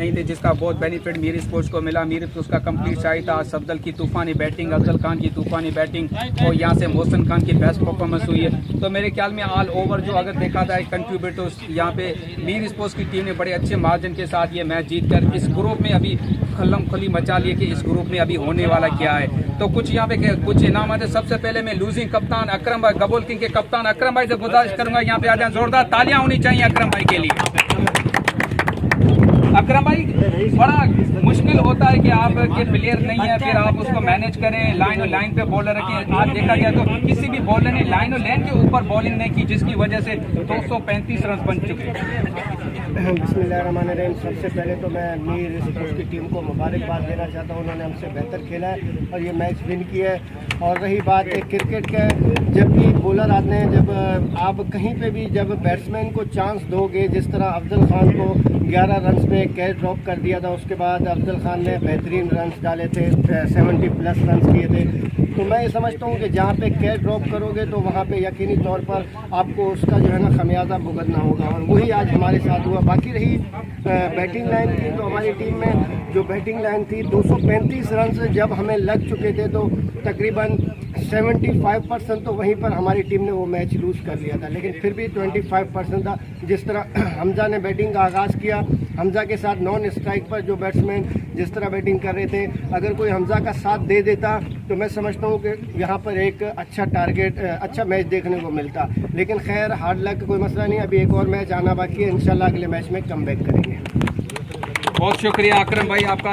नहीं थे, जिसका बहुत बेनिफिट मीर स्पोर्ट्स को मिला। मीर उसका कंप्लीट शाही था। सफदल की तूफानी बैटिंग, अफजल खान की तूफानी बैटिंग और यहाँ से मोहसिन खान की बेस्ट परफॉर्मेंस हुई है। तो मेरे ख्याल में ऑल ओवर जो अगर देखा जाए कंट्रीब्यूट, तो यहाँ पे मीर स्पोर्ट्स की टीम ने बड़े अच्छे मार्जिन के साथ ये मैच जीत कर इस ग्रुप में अभी खल्लम खली मचा लिए कि इस ग्रुप में अभी होने वाला क्या है। तो कुछ यहाँ पे कुछ इनाम है। सबसे पहले मैं लूजिंग कप्तान अकरम भाई, गबोल किंग के कप्तान अकरम भाई से गुजारिश करूंगा यहाँ पे आ जाए, जोरदार तालियां होनी चाहिए अकरम भाई के लिए। अकरम भाई, बड़ा मुश्किल होता है कि आपके प्लेयर नहीं है, फिर आप उसको मैनेज करें, लाइन और लाइन पे बॉलर रखें। आज देखा गया तो किसी भी बॉलर ने लाइन और लाइन के ऊपर बॉलिंग नहीं की, जिसकी वजह से 235 रन बन चुके। बिस्मिल्लाहिर्रहमानिर्रहीम। सबसे पहले तो मैं मीर स्पोर्ट्स की टीम को मुबारकबाद देना चाहता हूँ। उन्होंने हमसे बेहतर खेला है और ये मैच विन किया है। और रही बात एक क्रिकेट का, जब भी बॉलर आते हैं, जब आप कहीं पे भी जब बैट्समैन को चांस दोगे, जिस तरह अफजल खान को 11 रन में कैच ड्रॉप कर दिया था, उसके बाद अफजल खान ने बेहतरीन रन डाले थे, 70+ रन किए थे। तो मैं ये समझता हूँ कि जहाँ पे कैच ड्रॉप करोगे तो वहाँ पे यकीनी तौर पर आपको उसका जो है ना खमियाजा भुगतना होगा, और वही आज हमारे साथ हुआ। बाकी रही बैटिंग लाइन की, तो हमारी टीम में जो बैटिंग लाइन थी 235 रन से जब हमें लग चुके थे, तो तकरीबन 75% तो वहीं पर हमारी टीम ने वो मैच लूज कर लिया था। लेकिन फिर भी 25% था। जिस तरह हमजा ने बैटिंग का आगाज़ किया, हमजा के साथ नॉन स्ट्राइक पर जो बैट्समैन जिस तरह बैटिंग कर रहे थे, अगर कोई हमजा का साथ दे देता तो मैं समझता हूँ कि यहाँ पर एक अच्छा टारगेट, अच्छा मैच देखने को मिलता। लेकिन खैर, हार्ड लक का कोई मसला नहीं, अभी एक और मैच आना बाकी है। इंशाल्लाह अगले मैच में कमबैक करेंगे। बहुत शुक्रिया अकरम भाई आपका।